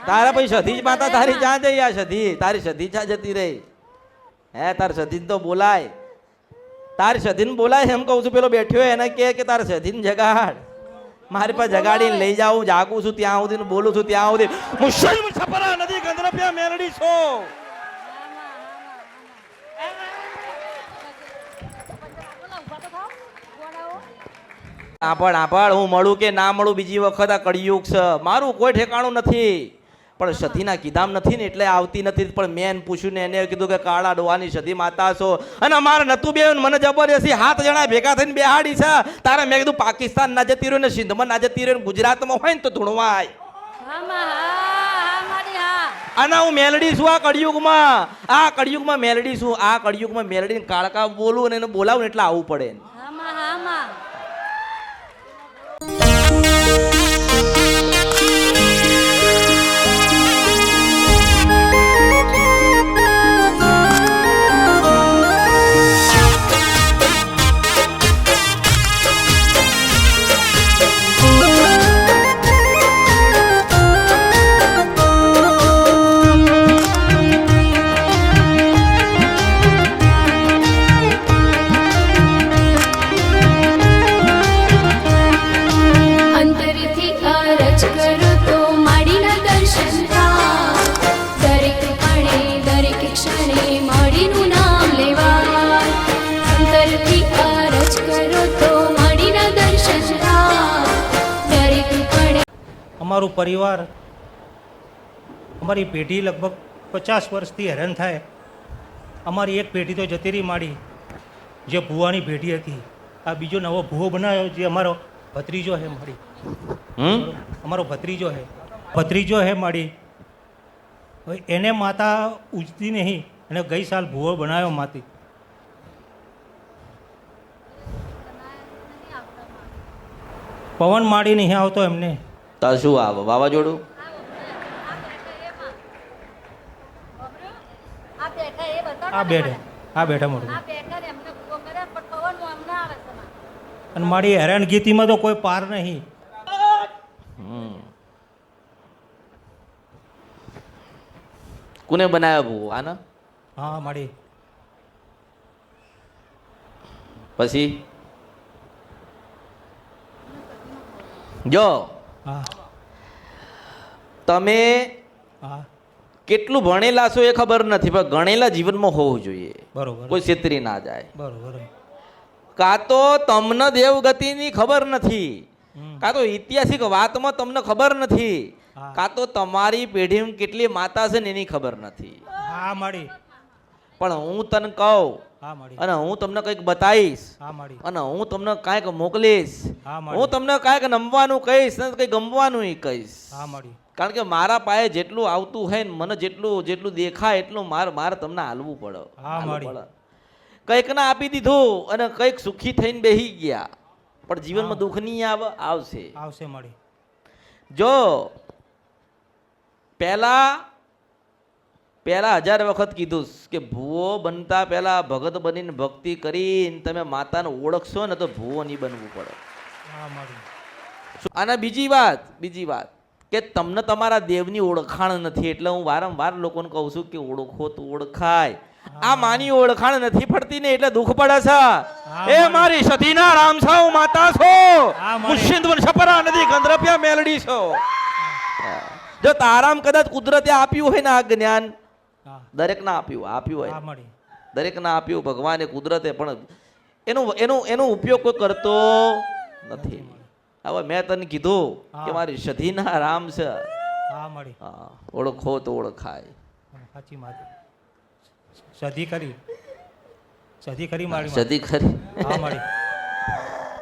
તારા પછી સધી જ માતા તારી જ્યાં જઈ આ સધી તારી સધી જ્યાં જતી રહી હે તાર સધીન તો બોલાય તારી સધીન બોલાય એમ કહું છું પેલો બેઠ્યો એને કે તારે સધીન જગાડ મારી પાસે જગાડીને લઈ જાઉં જાગું છું ત્યાં સુધી બોલું છું ત્યાં સુધી મુશ્કેલ છપરા નદી ગંધરપિયા મેલડી છો આભળ હું મળું કે ના મળું બીજી વખત આ કળિયુગ છે મારું કોઈ ઠેકાણું નથી પણ સતીના કીધામ નથી ને એટલે આવતી નથી પણ મેં પૂછ્યું ને એને કીધું કે કાળા ડોવાની સતી માતા છો અને અમારે નતું બે મને જબરદસ્તી 7 જણા ભેગા થઈને બેહાડી છે તારે મેં કીધું પાકિસ્તાન ના જતી રહ્યો ને સિંધમાં ના જતી રહ્યો ગુજરાતમાં હોય ને તો ધૂણવાય અને હું મેલડી છું આ કળિયુગમાં મેલડી છું આ કળિયુગમાં મેલડી કાળકા બોલું અને એને બોલાવું એટલે આવવું પડે અમારું પરિવાર અમારી પેઢી લગભગ 50 વર્ષથી હેરાન થાય અમારી એક પેઢી તો જતી રહી માડી જે ભુવાની પેઢી હતી આ બીજો નવો ભુવો બનાવ્યો જે અમારો ભત્રીજો હે માડી અમારો ભત્રીજો હે માડી એને માતા ઉજતી નહીં અને ગઈ સાલ ભુવો બનાવ્યો માતી પવન માડી નહીં આવતો એમને તો શું આવે વાવાઝોડું આ બેઠા મોટું અને મારી હેરાનગીતીમાં તો કોઈ પાર નહીં કોને બનાવ્યો ભૂ આના હા મારી પછી જો તમે કેટલું ભણેલા છો એ ખબર નથી પણ ગણેલા જીવનમાં હોવું જોઈએ બરોબર કોઈ છેતરી ના જાય બરોબર કાં તો તમને દેવગતિની ખબર નથી કાં તો ઐતિહાસિક વાતમાં તમને ખબર નથી કાં તો તમારી પેઢીમાં કેટલી માતા છે ને એની ખબર નથી હા માડી પણ હું તને કહું અને હું તમને કંઈક બતાવીશ અને હું તમને કાંઈક મોકલીશ હું તમને કાંઈક નમવાનું કહીશ ને કંઈક ગમવાનું કહીશ કારણ કે મારા પાસે જેટલું આવતું હોય ને મને જેટલું દેખાય એટલું મારે તમને હાલવું પડે કંઈક ના આપી દીધું અને કંઈક સુખી થઈને બેસી ગયા પણ જીવનમાં દુઃખ નહીં આવશે મળી જો પહેલા 1000 વખત કીધું કે ભૂવો બનતા પહેલા ભગત બનીને ભક્તિ કરીને તમે માતાને ઓળખશો ને તો ભૂવો નહીં બનવું પડે અને બીજી વાત કે તમને તમારા દેવની ઓળખાણ નથી એટલે હું વારંવાર લોકોને કહું છું કે ઓળખો તો ઓળખાય આ માની ઓળખાણ નથી પડતી ને એટલે દુઃખ પડે છે એ મારી સતીના રામ સાવ માતા છો મુશ્કેલ છપરા નદી ગંધરપિયા મેલડી છો જો તારામ કદાચ કુદરતે આપ્યું હોય ને આ જ્ઞાન દરેક ના આપ્યું હોય દરેક ના આપ્યું ભગવાને કુદરતે પણ એનો ઉપયોગ કોઈ કરતો નથી હવે મેં તને કીધું કે મારી સધીના રામ છે ઓળખો તો ઓળખાય સાચી વાત સધી ખરી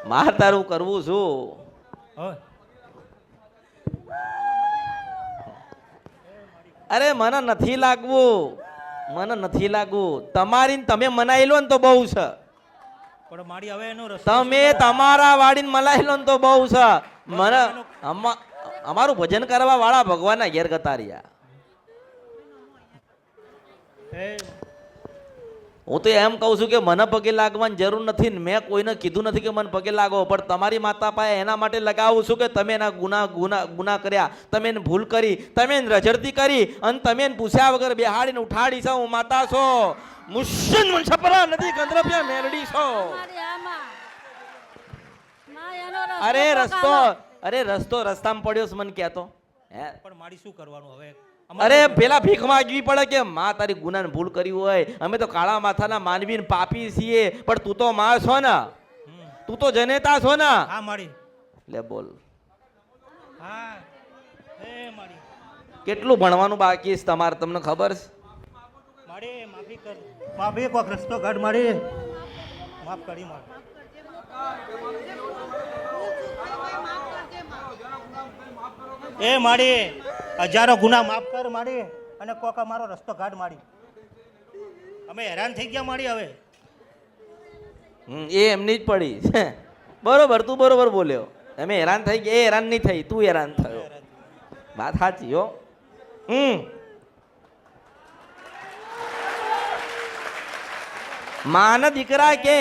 માર તારું કરવું છું અરે મને નથી લાગવું તમારી તમે મનાઈ લો ને તો બહુ છે પણ મારી હવે એનો તમે તમારા વાડીને મનાઈ લો ને તો બહુ છે મને અમારું ભજન કરવા વાળા ભગવાનના ઘેર ગતા રહ્યા હું તો એમ કહું છું કે મને પગે લાગવાની જરૂર નથી ને મેં કોઈને કીધું નથી કે મને પગે લાગો, પણ તમારી માતા પાસે એના માટે લગાવું છું કે તમે એના ગુના કર્યા, તમે એને ભૂલ કરી, તમે એને રજડતી કરી અને તમે એને પૂછ્યા વગર બેહાડીને ઉઠાડી છો. હું માતા છો, મુશ્ચિન છપરા નથી કંદરપિયા મેલડી છો. અરે રસ્તો રસ્તામાં પડ્યો છે મને કહેતો હે. પણ મારી શું કરવાનું હવે? અરે પેલા ભીખ માંગવી પડે કે માં તારી ગુનાને ભૂલ કરી હોય, અમે તો કાળા માથાના માનવી ને પાપી છીએ, પણ તું તો માં છો ને, તું તો જનેતા છો ને. હા મારી. લે બોલ. હા એ મારી. કેટલું ભણવાનું બાકી છે તમારે, તમને ખબર છે? મારી માફી કર, માફી કોક રસ્તો કાઢ મારી, માફ કરી માર. એ મારી હજારો ગુના માફ કર મારી, અને કોક મારો રસ્તો કાઢ મારી. અમે હેરાન થઈ ગયા મારી હવે. એ એમની જ પડી. બરોબર, તું બરોબર બોલ્યો. અમે હેરાન થઈ ગયા, એ હેરાન નહીં થઈ, તું હેરાન થયો. વાત સાચી હો. માના દીકરા કે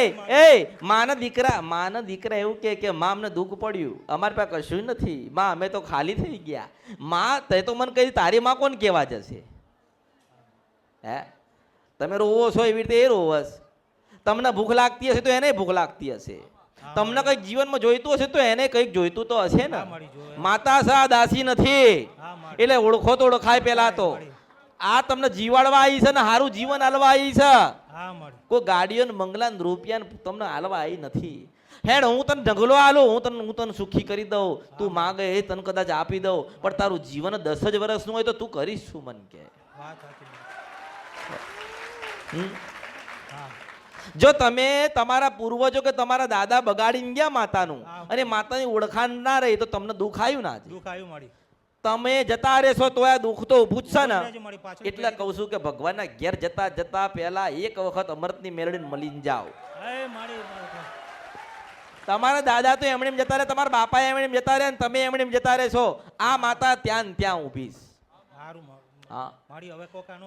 માના દીકરા એવું કે માં અમને દુઃખ પડ્યું, અમારી પાસે કશું નથી, માં અમે તો ખાલી થઈ ગયા. માં તે તો મને કહી તારી માં કોણ કેવા જશે? હે, તમે રોવો છો એવી રીતે એ રોવસ. તમને ભૂખ લાગતી હશે તો એને ભૂખ લાગતી હશે, તમને કંઈક જીવનમાં જોઈતું હશે તો એને કંઈક જોઈતું તો હશે ને. માતા સા દાસી નથી, એટલે ઓળખો તો ઓળખાય. પેલા તો આ તમને જીવાડવા આવી છે ને સારું જીવન હાલવા આવી છે. કોઈ ગાડીઓ ને બંગલા ને રૂપિયા તમને હાલવા આવી નથી. હેડ હું તને ઢગલો હાલું, હું તને સુખી કરી દઉં, તું માગે એ તને કદાચ આપી દઉં, પણ તારું જીવન 10 જ વર્ષનું હોય તો તું કરીશ શું? મન કે જો તમે તમારા પૂર્વજો કે તમારા દાદા બગાડીને ગયા માતાનું, અને માતાની ઓળખાણ ના રહી તો તમને દુઃખ આવ્યું ના? દુઃખ આવ્યું મારી. તમે જતા રહેશો તો આ દુઃખ તો ઊભું જ છે ને. એટલે કહું છું કે ભગવાનના ઘેર જતા જતા પહેલા એક વખત અમૃતની મેળવીને મળીને જાઓ. તમારા દાદા તો એમણે જતા રહે, તમારા બાપા એમણે જતા રહે, તમે એમણે જતા રહેશો. આ માતા ત્યાં ને ત્યાં ઊભી છે.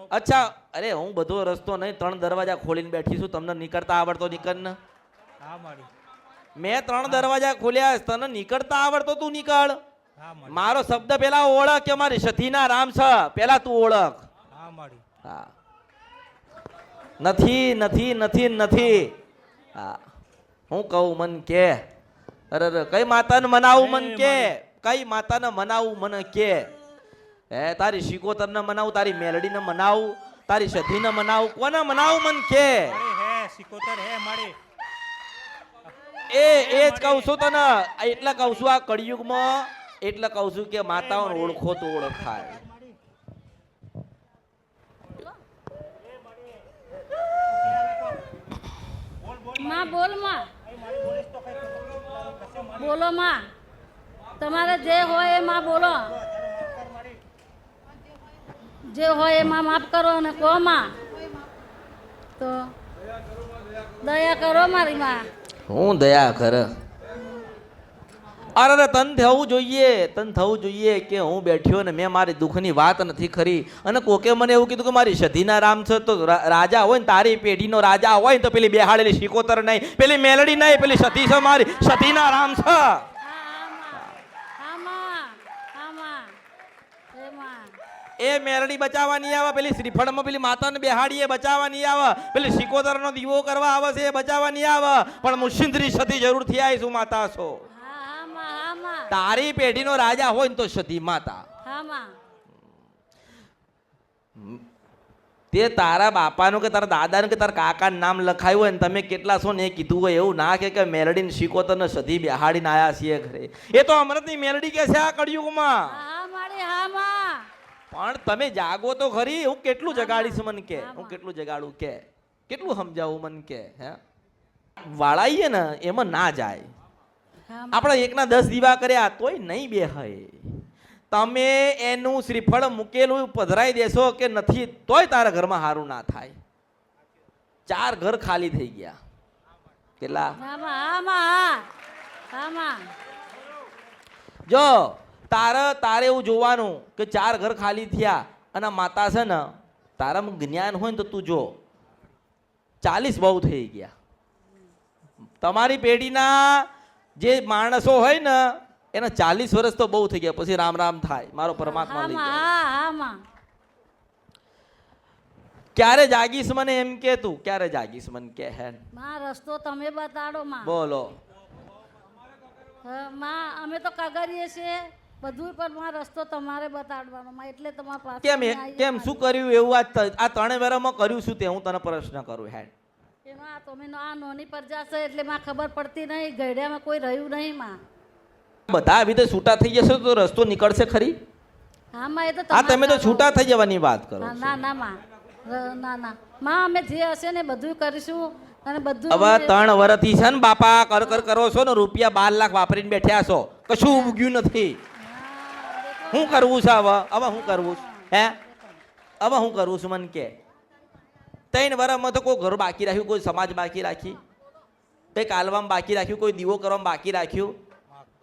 અચ્છા, અરે હું બધો રસ્તો નહીં, 3 દરવાજા ખોલીને બેઠી છું. તમને નીકળતા આવડતો નીકળ ને. મેં 3 દરવાજા ખોલ્યા, તને નીકળતા આવડતો તું નીકળ. મારો શબ્દ પેલા ઓળખ કે મારી સતીના રામ છે, પેલા તું ઓળખ. હા, નથી નથી નથી નથી. હા, હું કહું મન કે. અરે કઈ માતાને મનાવું મન કે, કઈ માતાને મનાવું મને કે. હે, તારી શિકોતરને મનાવું, તારી મેલડીને મનાવું, તારી સતીને મનાવું, કોને મનાવું મન કે. એ જ કહું છું તને. એટલે કહું છું આ કળિયુગમાં, એટલે કહું છું કે માતાઓને ઓળખો તો ઓળખાય. માં બોલ માં, બોલો માં, તમારે જે હોય એ માં બોલો, જે હોય એમાં માફ કરો ને કહો માં. તો દયા કરો મારી માં. હું દયા કર? અરે તન થવું જોઈએ, તન થવું જોઈએ કે હું બેઠ્યો ને મેં મારી દુઃખની વાત નથી કરી, અને કોકે મને એવું કીધું કે મારી સતીના રામ છે. તો રાજા હોય ને, તારી પેઢીનો રાજા હોય ને, તો પેલી બેહાડેલી શિકોતર નહીં, પેલી મેલડી નહીં, પેલી સતી છે મારી, સતીના રામ છે. એ મેલડી બચાવવા નહીં આવે, પેલી શ્રીફળમાં પેલી માતાને બેહાડી એ બચાવવા નહીં આવે, પેલી શિકોતરનો દીવો કરવા આવે છે એ બચાવવા નહીં આવે, પણ મુશિંદ્રી સતી જરૂરથી આવીશું. માતા છો, તારી પેઢીનો રાજા હોય ને તો સતી માતા. તે તારા બાપાનું કે તારા દાદાનું કે તારા કાકાનું નામ લખાયું હોય ને તમે કેટલા છો ને એ કીધું હોય, એવું ના કે મેલડી ને શિકોતર ને સતી બેહાડીને આયા છીએ ઘરે. એ તો અમૃતની મેલડી કે છે આ કળિયુગમાં. પણ તમે જાગો તો ખરી. હું કેટલું જગાડીશ મન કે, હું કેટલું જગાડું કે, કેટલું સમજાવું મન કે. હે, વાળાઈએ ને એમાં ના જાય. આપણે 1ના 10 દીવા કર્યા તોય નહીં બેહાય. તમે એનું શ્રીફળ મૂકેલું પધરાઈ દેશો કે નથી તોય તારા ઘરમાં સારું ના થાય. 4 ઘર ખાલી થઈ ગયા. કેટલા? જો તારે એવું જોવાનું કે 4 ઘર ખાલી થયા અને માતા છે ને, તારામાં જ્ઞાન હોય ને તો તું જો 40 બહુ થઈ ગયા. તમારી પેઢીના જે માણસો હોય ને એના 40 વર્ષ તો બહુ થઈ ગયા, પછી રામ રામ થાય, મારો પરમાત્મા લઈ જાય. હા માં ક્યારે જાગીશ મને એમ કે તું, ક્યારે જાગીશ મને કે હે. માં રસ્તો તમે બતાડો માં. બોલો. હા, માં અમે તો કગરીએ છીએ બધું, પણ માં રસ્તો તમારે બતાડવાનો માં, એટલે તમારા પાસે કેમ અમે આવીએ કેમ માં. શું કર્યું એવું આ 3 વર્ષમાં કર્યું શું તે હું તને પ્રશ્ન કરું હેડ. એમાં તમે આ નોની પ્રજા છે એટલે માં ખબર પડતી નહીં, ગયડામાં કોઈ રહ્યું નહીં માં. બધા આવી રીતે છૂટા થઈ જશે તો રસ્તો નીકળશે ખરી? હા માં, એ તો આ તમે તો તમારે છૂટા થઈ જવાની વાત કરો હા, છો. ના ના માં, ના ના માં, અમે જે હશે ને બધું કરીશું અને બધું હવે અમે- 3 વર્ષથી છે ને બાપા કર કર કરો છો ને, રૂપિયા 12 લાખ વાપરીને બેઠ્યા છો, કશું ઉગ્યું નથી. શું કરવું છે હવે? હવે શું કરવું છે? હે હવે શું કરવું છે મને કે? 3 વર્ષમાં તો કોઈ ઘર બાકી રાખ્યું, કોઈ સમાજ બાકી રાખી, કંઈ કાલવામાં બાકી રાખ્યું, કોઈ દીવો કરવામાં બાકી રાખ્યું?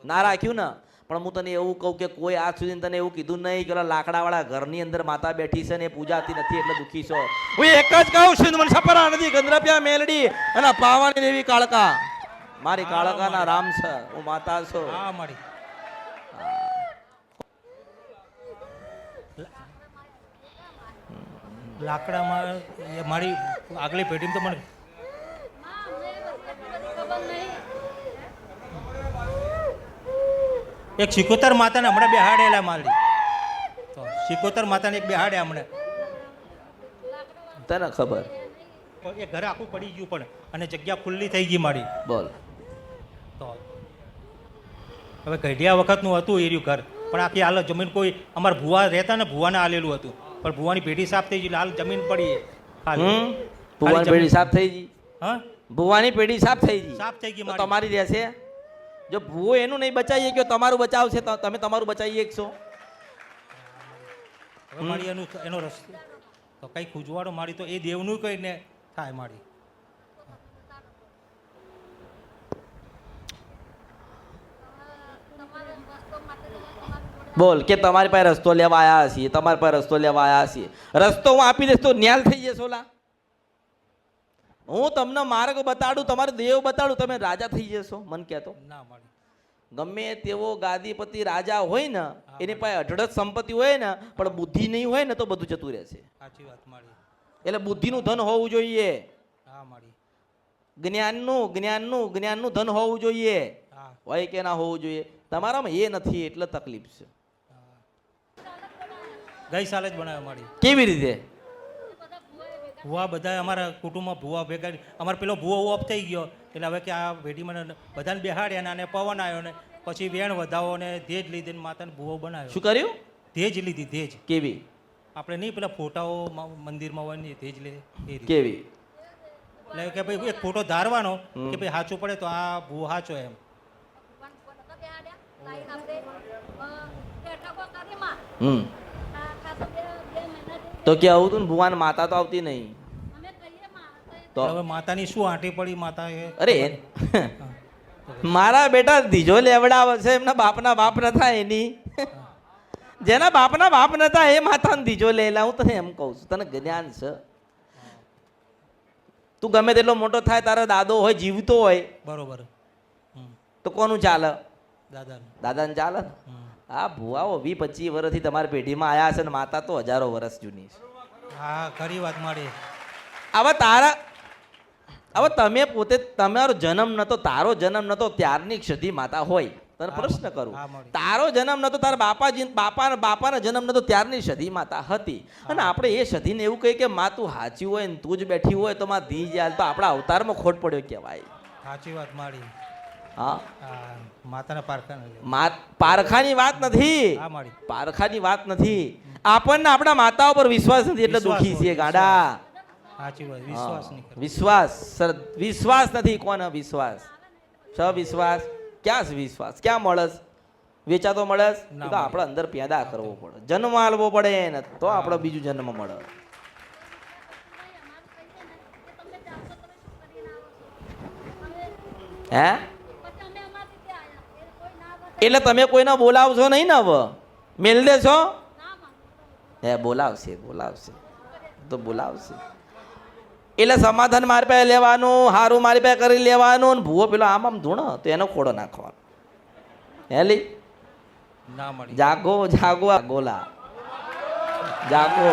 ના રાખ્યું ને. પણ હું તને એવું કહું કે કોઈ આજ સુધી તને એવું કીધું નહીં કે લાકડાવાળા ઘરની અંદર માતા બેઠી છે ને એ પૂજાતી નથી એટલે દુઃખી છો. હું એક જ કહું છું, મને સપરા નથી, ગંધરાપ્યા મેલડી અને પાવાની દેવી કાળકા, મારી કાળકાના રામ છે, હું માતા છું. હા મારી લાકડામાં એ મારી આગલી પેઢીમાં તો મને માં, અમને બધી ખબર નહીં. એક શિકોતર માતાને હમણાં બેહાડેલા મારી, તો શિકોતર માતાને એક બેહાડ્યા હમણાં, તને ખબર? પણ એ ઘરે આખું પડી ગયું પણ, અને જગ્યા ખુલ્લી થઈ ગઈ મારી. બોલ. તો હવે ગઢિયા વખતનું હતું એ રહ્યું ઘર, પણ આખી હાલ જમીન કોઈ અમારા ભુવા રહેતા ને ભુવાને આલેલું હતું, પણ ભુવાની પેઢી સાફ થઈ ગઈ, હાલ જમીન પડી ખાલી. ભુવાની જમીન. પેઢી સાફ થઈ ગઈ. હા ભુવાની પેઢી સાફ થઈ ગઈ. સાફ થઈ ગઈ તો મારી. તમારી રહેશે. જો ભૂવો એનું નહીં બચાવીએ કે તમારું બચાવશે તો તમે તમારું બચાવી શકશો? હવે મારી એનો રસ્તો તો કઈ ખુજવાડો મારી, તો એ દેવનું કહીને થાય મારી. બોલ કે તમારી પાસે રસ્તો લેવા આવ્યા છીએ, તમારી પાસે રસ્તો લેવા આવ્યા છીએ. રસ્તો હું આપી દઈશ તો ન્યાલ થઈ જશો લા. હું તમને માર્ગ બતાડું, તમારું દેવ બતાડું, તમે રાજા થઈ જશો? મન કહેતો ના મારી. ગમે તેવો ગાદીપતિ રાજા હોય ને એની પાસે અઢળક સંપત્તિ હોય ને પણ બુદ્ધિ નહીં હોય ને તો બધું જતું રહેશે. સાચી વાત મારી. એટલે બુદ્ધિનું ધન હોવું જોઈએ, હા મારી. જ્ઞાનનું ધન હોવું જોઈએ, હા હોય કે ના હોવું જોઈએ. તમારામાં એ નથી એટલે તકલીફ છે. ગઈ સાલે જ બનાવ્યો મારી. કેવી રીતે? ભૂવા બધા અમારા કુટુંબમાં ભૂવા ભેગા, અમારે પેલો ભૂવો ઓફ થઈ ગયો એટલે હવે કે આ ભેટી મને બધાને બેહાડ્યા ને આને પવન આવ્યો ને પછી વેણ વધાવો ને ધેજ લીધી ને માતાને ભૂવો બનાવ્યો. શું કર્યું? ધેજ લીધી, ધેજ. કેવી? આપણે નહીં પેલા ફોટાઓ મંદિરમાં હોય ને ધેજ લે એ રીતે. કેવી? એટલે કે ભાઈ એક ફોટો ધારવાનો કે ભાઈ સાચું પડે તો આ ભૂવો સાચો એમ. હમ તો કે આવું તું ને ભુવાન માતા તો આવતી નહીં તો હવે માતાની શું આંટી પડી માતા એ. અરે મારા બેટા ધીજો લેવડાવે છે, એમના બાપના બાપ નતા એની. જેના બાપના બાપ નતા એ માતાને ધીજો લેલા. હું તને એમ કહું છું, તને જ્ઞાન છે. તું ગમે તેટલો મોટો થાય, તારો દાદો હોય જીવતો હોય બરોબર. તો કોનું ચાલે? દાદાનું. દાદાને ચાલે ને. આ ભુવાઓ 20-25 વર્ષથી તમારી પેઢીમાં આયા છે ને માતા તો હજારો વર્ષ જૂની છે. હા ખરી વાત મારી. હવે તમે પોતે, તમારો જન્મ નતો, તારો જન્મ નતો ત્યારની ક્ષધી માતા હોય. તને પ્રશ્ન કરું, હા, મળી. તારો જન્મ નતો, તારા બાપાના જન્મ નતો ત્યારની સધી માતા હતી. અને આપણે એ સધીને એવું કહીએ કે માં તું સાચી હોય ને તું જ બેઠી હોય તો માં ધી જાય તો આપણા અવતારમાં ખોટ પડ્યો કહેવાય. સાચી વાત મારી. હા, માતાના પારખા. પારખાની વાત નથી, હા મારી. પારખાની વાત નથી. આપણને આપણા માતાઓ પર વિશ્વાસ નથી એટલે વિશ્વાસ દુઃખી હોય, છીએ ગાડા. સાચી વાત. વિશ્વાસ નહીં કરતો. વિશ્વાસ નથી. કોને વિશ્વાસ? વિશ્વાસ ક્યાં છે? વિશ્વાસ ક્યાં મળે? વેચાતો મળે? ના એ તો મળે. આપણે અંદર પેદા કરવો પડે, જન્મ આલવો પડે ને તો આપણે બીજું જન્મ મળે. હે એટલે તમે કોઈને બોલાવશો નહીં ને? હવે મેલ દેશો? હે બોલાવશે તો બોલાવશે. એટલે સમાધાન મારી પાસે લેવાનું, હારું મારી પાસે કરી લેવાનું, ને ભૂવો પેલો આમ ધૂણો તો એનો ખોડો નાખવાનો. હેલી ના મળી. જાગો જાગો ગોલા જાગો,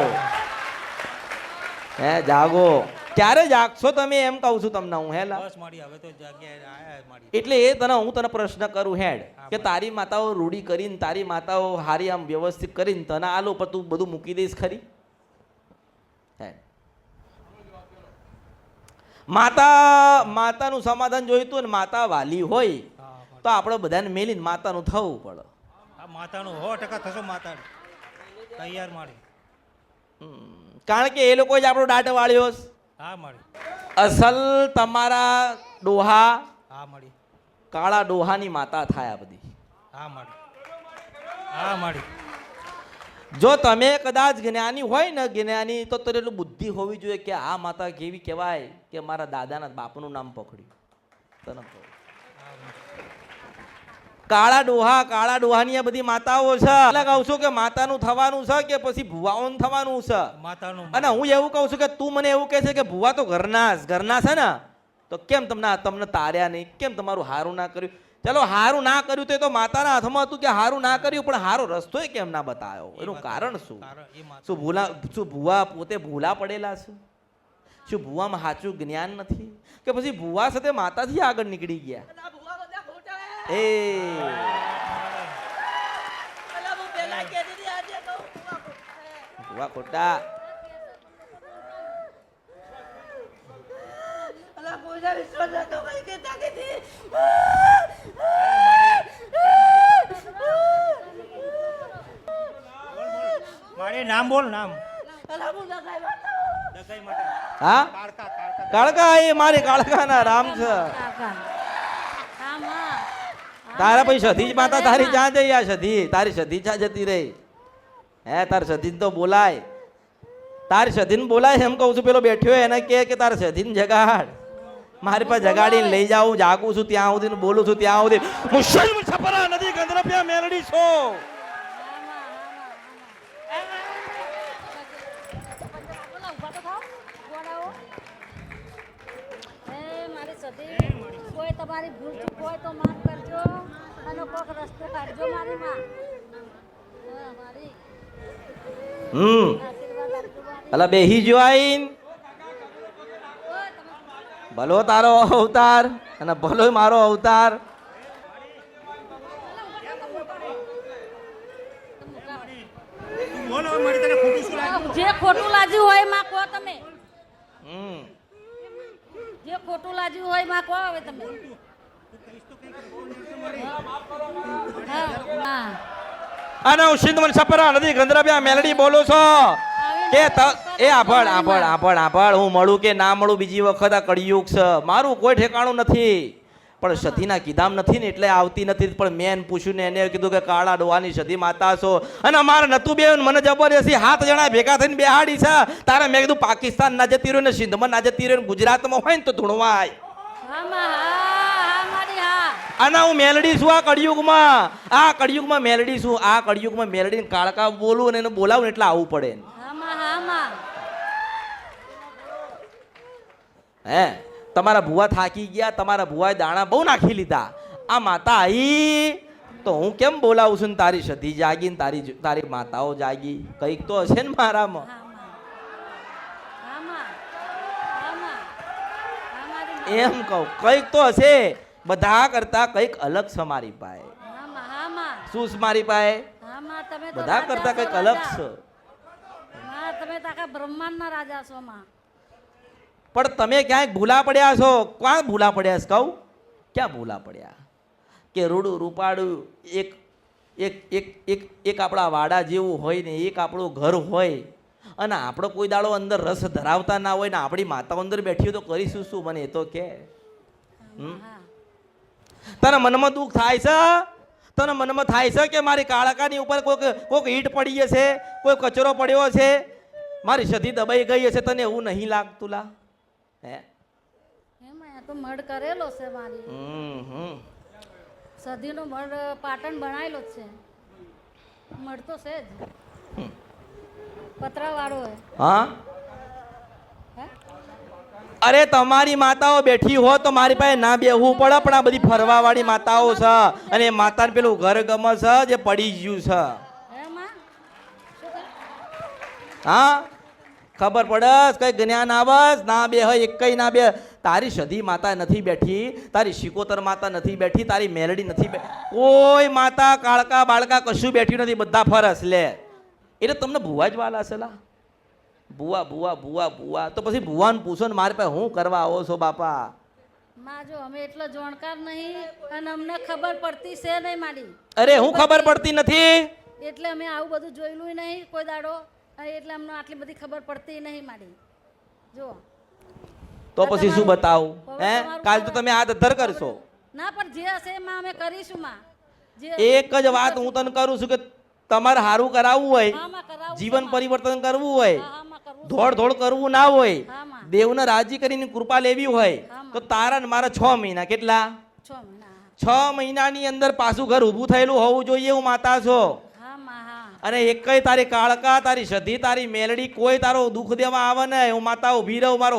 હે જાગો. ક્યારે જાગશો તમે એમ કહું છું તમને હું. હેલા બસ મારી હવે તો જગ્યાએ આયા મારી. એટલે એ હું તને પ્રશ્ન કરું હેડ કે તારી માતાઓ રૂઢી કરીને, તારી માતાઓ હારી આમ વ્યવસ્થિત કરીને તને આલો પર તું બધું મૂકી દઈશ ખરી? હે માતાનું સમાધાન જોઈતું ને માતા વાલી હોય તો આપણે બધાને મેલીને માતાનું થવું પડે. આ માતાનું 100% થશો માતાનું તૈયાર મારી. કારણ કે એ લોકો જ આપણો દાટ વાળ્યો છે. હા મારી. અસલ તમારા ડોહા હા મારી. કાળા ડોહાની માતા થાય આ બધી. હા મારી. હા મારી. જો તમે કદાચ જ્ઞાની હોય ને, જ્ઞાની તો એટલું બુદ્ધિ હોવી જોઈએ કે આ માતા કેવી કહેવાય કે મારા દાદાના બાપનું નામ પકડ્યું. તને કહું કાળા ડોહાની આ બધી માતાઓ છે. એટલે કહું છું કે માતાનું થવાનું છે કે પછી ભુવાઓનું થવાનું છે માતાનું. અને હું એવું કહું છું કે તું મને એવું કહે છે કે ભુવા તો ઘરના છે ને, તો કેમ તમને તાર્યા નહીં? કેમ તમારું હારું ના કર્યું? ચલો હારું ના કર્યું તો એ તો માતાના હાથમાં હતું કે હારું ના કર્યું, પણ હારો રસ્તો કેમ ના બતાવ્યો? એનું કારણ શું? શું ભુવા પોતે ભૂલા પડેલા છે? શું ભુવામાં સાચું જ્ઞાન નથી કે પછી ભુવા સાથે માતાથી આગળ નીકળી ગયા? એ ભુવા ખોટા. મારે નામ બોલ. નામ હા કાળકા, એ મારી કાળકાના રામ છે. તારા પછી સધી જ માતા તારી જ્યાં જઈ આ સધી તારી સધી જ્યાં જતી રહી. હે તારી સધી તો બોલાય, તારી સધીને બોલાય એમ કહું છું. પેલો બેઠ્યો એને કે તારી સધીને જગાડ. મારી પાસે જગાડીને લઈ જાઉં, જાગું છું ત્યાં સુધી ને બોલું છું ત્યાં સુધી. મુસલમાન છપરા નદી ગંધરપિયા મેલડી છો. કોઈ તમારી ભૂલ ચૂક હોય તો માફ કરજો અને કોઈક રસ્તો કાઢજો મારી માં. મારી આશીર્વાદ આપજો મારી. અલા બેહી જો આઈન. ભલો તારો અવતાર અને ભલો મારો અવતાર. બોલો મારી. તને ખોટું શું લાગ્યું? જે ખોટું લાગ્યું હોય માં કહો તમે. જે ખોટું લાગ્યું હોય માં કહો હવે તમે. હા અને હું સિંધવન છપરા નદી ગંધરપિયા મેલડી બોલું છો કે એ આભળ હું મળું કે ના મળું બીજી વખત આ કળિયુગ છે. મારું કોઈ ઠેકાણું નથી, પણ સતીના કીધામ નથી ને એટલે આવતી નથી. પણ મેં પૂછ્યું ને એને કીધું કે કાળા ડોહાની સતી માતા છો અને અમારે નતું બે મને જબરજસ્તી 7 જણા ભેગા થઈને બેહાડી છે. તારે મેં કીધું પાકિસ્તાન ના જતી રહ્યું ને સિંધમાં ના જતી રહ્યું, ગુજરાતમાં હોય ને તો ધૂણવાય. અને હું મેલડી છું આ કળિયુગમાં મેલડી છું. આ કળિયુગમાં મેલડી કાળકા બોલું અને એને બોલાવું એટલે આવવું પડે. હે તમારા ભુવા થાકી ગયા, તમારા ભુવાએ દાણા બહુ નાખી લીધા. આ માતા આવી તો હું કેમ બોલાવું છું ને તારી સતી જાગી ને તારી માતાઓ જાગી? કંઈક તો હશે ને મારામાં. એમ કહું કંઈક તો હશે. બધા કરતા કંઈક અલગ છે મારી પાસે. શું છે મારી પાસે? બધા કરતા કંઈક અલગ છે. તમે તાકા બ્રહ્માંડના રાજા છો માં. પણ તમે ક્યાંક ભૂલા પડ્યા છો. ક્યાં ભૂલા પડ્યા છે કહું? ક્યાં ભૂલા પડ્યા? કે રૂડું રૂપાડું એક એક એક એક એક આપણા વાડા જેવું હોય ને એક આપણું ઘર હોય અને આપણો કોઈ દાડો અંદર રસ ધરાવતા ના હોય ને આપણી માતાઓ અંદર બેઠી હોય તો કરીશું શું? મને એ તો કે તને મનમાં દુઃખ થાય છે? તને મનમાં થાય છે કે મારી કાળકાની ઉપર કોઈક ઈંટ પડી હશે, કોઈ કચરો પડ્યો હશે, મારી સધી દબાઈ ગઈ હશે? તને એવું નહીં લાગતું? લા હે તો મઢ કરેલો છે મારી. સદીનો મઢ પાટણ બનાવેલો છે. મઢ તો છે જ પતરા વાળો હે. હા અરે તમારી માતાઓ બેઠી હો તો મારી પાસે ના બેહવું પડે, પણ આ બધી ફરવાવાળી માતાઓ છે અને એ માતાને પેલું ઘર ગમે છે જે પડી ગયું છે. હે માં શું કહે? હા ખબર પડસ કઈ જ્ઞાન આવસ ના બે હોય એક કઈ ના બે. તારી સધી માતા નથી બેઠી, તારી શિકોતર માતા નથી બેઠી, તારી મેલડી નથી બેઠી, કોઈ માતા કાળકા બાળકા કશું બેઠી નથી, બધા ફરસ લે. એટલે તમને ભુવા જ વાલા છે લા. ભુવા ભુવા ભુવા ભુવા તો પછી ભુવાને પૂછો ને મારી પાસે હું કરવા આવો છો બાપા? માં જો અમે એટલો જાણકાર નહીં અને અમને ખબર પડતી છે નહીં માડી. અરે હું ખબર પડતી નથી. એટલે અમે આવું બધું જોયેલું નહીં કોઈ દાડો, એટલે અમને આટલી બધી ખબર પડતી નહીં માડી. જો તો પછી શું બતાવું? હે કાલ તો તમે હાથ ધર કરશો. ના પણ જે હશે એમાં અમે કરીશું માં. જે એક જ વાત હું તને કરું છું કે તમારે સારું કરાવવું હોય, હા માં કરાવું જીવન છું, માં. પરિવર્તન કરવું હોય, હા માં કરવું છે. ધોડ ધોડ કરવું ના હોય, હા માં. દેવને રાજી કરીને કૃપા લેવી હોય હા, માં. તો તારા ને મારા 6 મહિના કેટલા? 6 મહિના. 6 મહિનાની અંદર પાછું ઘર ઊભું થયેલું હોવું જોઈએ. હું માતા છો હા માં હા. અને એકય તારી કાળકા તારી સધી તારી મેલડી કોઈ તારો દુઃખ દેવા આવે ને હું માતા ઊભી રહું મારો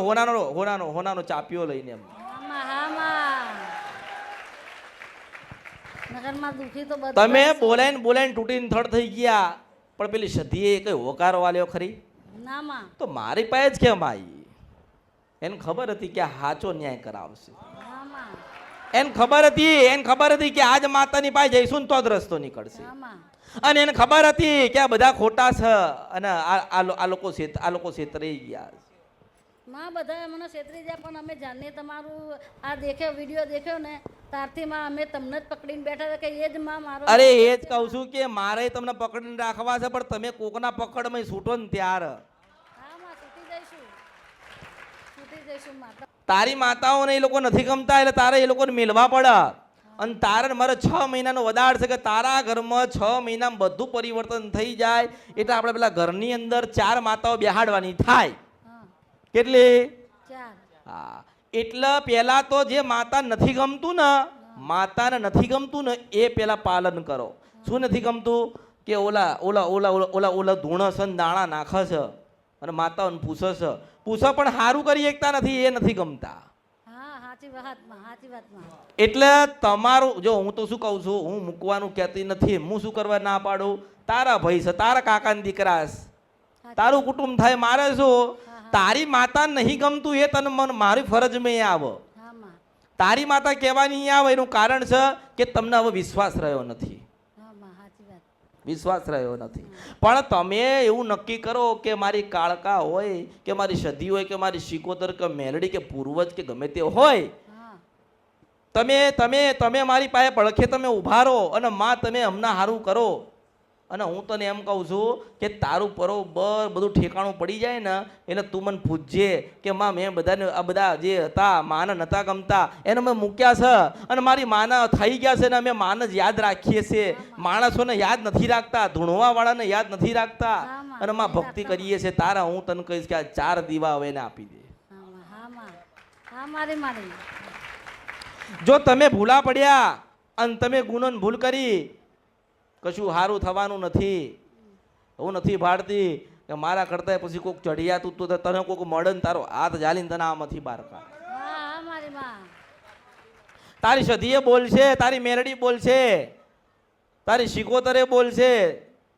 હોનાનો ચાપ્યો લઈને એમ. હા માં હા માં. નગરમાં દુખી તો બધા તમે છે. બોલાઈને તૂટીને થડ થઈ ગયા, પણ પેલી સધીએ કઈ હોકારો વાલ્યો ખરી? ના માં. તો મારી પાસે જ કેમ આવી? એને ખબર હતી કે આ સાચો ન્યાય કરાવશે. હા માં. એને ખબર હતી કે આજ માતાની પાસે જઈશું ને તો જ રસ્તો નીકળશે. હા માં. અને એને ખબર હતી કે આ બધા ખોટા છે અને આ લોકો છેતરાઈ ગયા. માં બધા મને છેતરી જાય, પણ અમે જાણીએ તમારું આ દેખ્યો વિડીયો દેખ્યો ને ત્યારથી માં અમે તમને જ પકડીને બેઠા હતા કે એ જ માં મારો. અરે એ જ કહું છું કે મારે તમને પકડીને રાખવા છે, પણ તમે કોકના પકડમાં છૂટો ને ત્યાર. હા માં છૂટી જઈશું માં. તારી માતાઓને એ લોકો નથી ગમતા એટલે તારે એ લોકોને મેળવા પડે. અને તારે મારે 6 મહિનાનો વદાડ છે કે તારા ઘરમાં 6 મહિનામાં બધું પરિવર્તન થઈ જાય. એટલે આપણે પેલા ઘરની અંદર 4 માતાઓ બેહાડવાની થાય. હા કેટલી? 4. હા એટલે પેલા તો જે માતા નથી ગમતું ને, માતાને નથી ગમતું ને એ પેલા પાલન કરો. શું નથી ગમતું? કે ઓલા ઓલા ઓલા ઓલા ઓલા ધૂણસ ને દાણા નાખે છે અને માતાઓને પૂછે છે, પૂછો પણ સારું કરી એકતા નથી, એ નથી ગમતા. હા સાચી વાત માં. એટલે તમારું જો હું તો શું કહું છું, હું મૂકવાનું કહેતી નથી, હું શું કરવા ના પાડું? તારા ભાઈ છે, તારા કાકાના દીકરા છે, તારું કુટુંબ થાય, મારે શું? તારી માતા નહીં ગમતું એ તને મારી ફરજમાં આવે. હા માં. તારી માતા કહેવાની નહીં આવે એનું કારણ છે કે તમને હવે વિશ્વાસ રહ્યો નથી. હા માં સાચી વાત. વિશ્વાસ રહ્યો નથી. પણ તમે એવું નક્કી કરો કે મારી કાળકા હોય કે મારી સધી હોય કે મારી શિકોતર કે મેલડી કે પૂર્વજ કે ગમે તે હોય, હા તમે મારી પાસે પડખે તમે ઉભા રહો અને માં તમે હમણાં સારું કરો. અને હું તને એમ કહું છું કે તારું બરોબર બધું ઠેકાણું પડી જાય ને એટલે તું મને પૂછજે કે માં મેં બધાને આ બધા જે હતા માને નતા ગમતા એને મેં મૂક્યા છે અને મારી માના થઈ ગયા છે ને અમે માને જ યાદ રાખીએ છીએ. માણસોને યાદ નથી રાખતા, ધૂણવાવાળાને યાદ નથી રાખતા અને માં ભક્તિ કરીએ છીએ. તારા હું તને કહીશ કે આ 4 દીવા હવે એને આપી દે. હા માં. હા મારી. જો તમે ભૂલા પડ્યા અને તમે ગુનો ને ભૂલ કરી, કશું સારું થવાનું નથી. હું નથી ભાડતી કે મારા કરતા પછી કોઈક ચઢિયા તું તો તને કોઈક મળે ને તારો હાથ જાલીને તને આમાંથી બહાર કાઢ. હા મારી માં. તારી સધીએ બોલશે, તારી મેરડી બોલશે, તારી શિકોતરે બોલશે,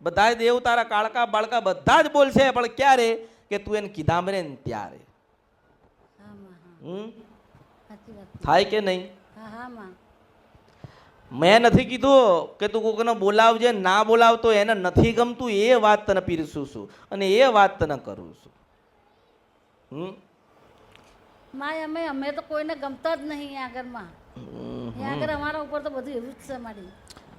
બધા દેવ તારા કાળકા બાળકા બધા જ બોલશે. પણ ક્યારે? કે તું એને કીધા મરે ને ત્યારે. હા માં. સાચી વાત. થાય કે નહીં? હા માં. મેં નથી કીધું કે તું કોઈને બોલાવજે, ના બોલાવતો એને નથી ગમતું એ વાત તને પીરસું છું અને એ વાત તને કરું છું. માય અમે તો કોઈને ગમતા જ નહીં આગળમાં. આગળ અમારા ઉપર તો બધું એવું જ છે મારી.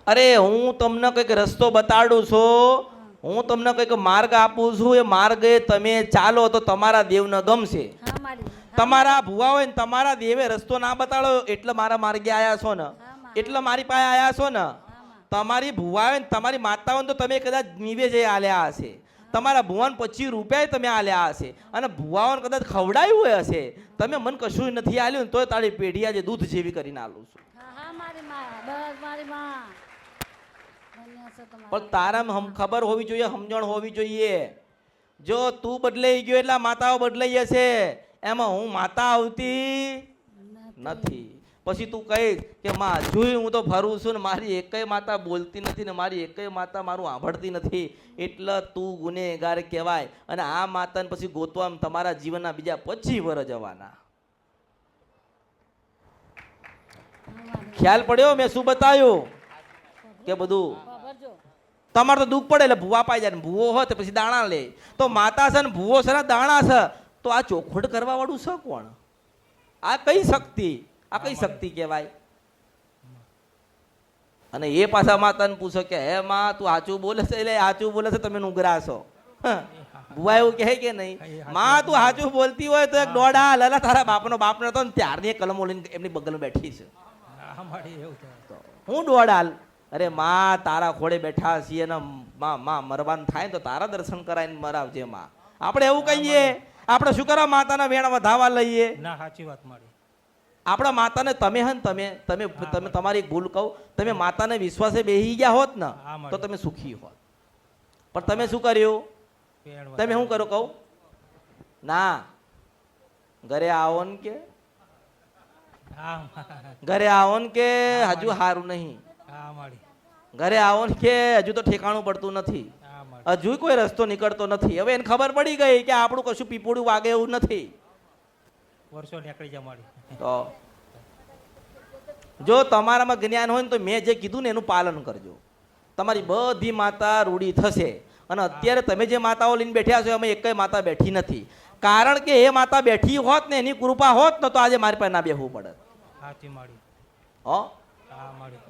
અરે હું તમને કંઈક રસ્તો બતાડું છું, હું તમને કંઈક માર્ગ આપું છું. એ માર્ગે તમે ચાલો તો તમારા દેવને ગમશે. હા મારી. તમારા ભુવા હોય ને તમારા દેવે રસ્તો ના બતાડો એટલે મારા માર્ગે આયા છો ને, એટલે મારી પાસે આયા છો ને. તમારી ભુવા હોય ને તમારી માતા હોય તો તમે કદાચ નિવેજે આલ્યા હશે, તમારા ભુવાને 25 રૂપિયા તમે આલ્યા હશે અને ભુવાઓને કદાચ ખવડાવ્યું હશે. તમે મને કશું નથી આલ્યું ને તોય તારી પેઢી આજે દૂધ જેવી કરીને આલું છું. હા મારી માં. બસ મારી માં. પણ તારામાં ખબર હોવી જોઈએ, સમજણ હોવી જોઈએ. જો તું બદલાઈ ગયો એટલે માતાઓ બદલાઈ હશે. એમાં હું માતા આવતી નથી. પછી તું કહીશ કે માં જોઈ હું તો ફરું છું ને મારી એકેય માતા બોલતી નથી ને મારી એકેય માતા મારું સાંભળતી નથી, એટલે તું ગુનેગાર કહેવાય. અને આ માતાને પછી ગોતવા તમારા જીવનના બીજા 25 વર્ષ જવાના. ખ્યાલ પડ્યો મેં શું બતાવ્યું કે બધું ખબરજો તમારે તો દુઃખ પડે એટલે ભૂવા પાઈ જાય ને ભૂવો હોય તો પછી દાણા લે. તો માતા છે ને ભૂવો છે ને દાણા છે, તો આ ચોખવટ કરવા વાળું છે કોણ? આ કઈ શક્તિ? આ કઈ શક્તિ કહેવાય? અને એ પાછા માતાને પૂછે કે હે માં તું સાચું બોલે છે? એટલે સાચું બોલે છે, તમે નુગરા છો. ભૂવા એવું કહે કે નહીં? માં તું સાચું બોલતી હોય તો એક દોડા લલા તારા બાપનો બાપ નતો ને ત્યારની કલમો લઈને એમની બગલમાં બેઠી છે. હા માડી એવું થાય. હું દોડાલ? અરે માં તારા ખોડે બેઠા છીએ ને માં મરવાનું થાય ને તો તારા દર્શન કરાવીને મરાવજે માં. આપણે એવું કહીએ? આપણે શું કરવા માતાના વેણ વધાવા લઈએ? ના સાચી વાત માડી. આપણા માતાને તમે હે ને તમે તમે તમે તમારી ભૂલ કહું, તમે માતાને વિશ્વાસે બેસી ગયા હોત ને તો તમે સુખી હોત. પણ તમે શું કર્યું? તમે શું કરો કહું? ના, ઘરે આવો ને કે ઘરે આવો ને કે હજુ સારું નહીં, હા માડી. ઘરે આવો ને કે હજુ તો ઠેકાણું પડતું નથી, હા માડી. હજુ કોઈ રસ્તો નીકળતો નથી. હવે એને ખબર પડી ગઈ કે આપણું કશું પીપોડું વાગે એવું નથી. વર્ષો નીકળી જા માડી. તો જો તમારામાં જ્ઞાન હોય ને તો મેં જે કીધું ને એનું પાલન કરજો. તમારી બધી માતા રૂડી થશે. અને અત્યારે તમે જે માતાઓ લઈને બેઠ્યા છો એમાં એકેય માતા બેઠી નથી. કારણ કે એ માતા બેઠી હોત ને એની કૃપા હોત ને તો આજે મારી પાસે ના બેહવું પડે. સાચી માડી. હો હા માડી.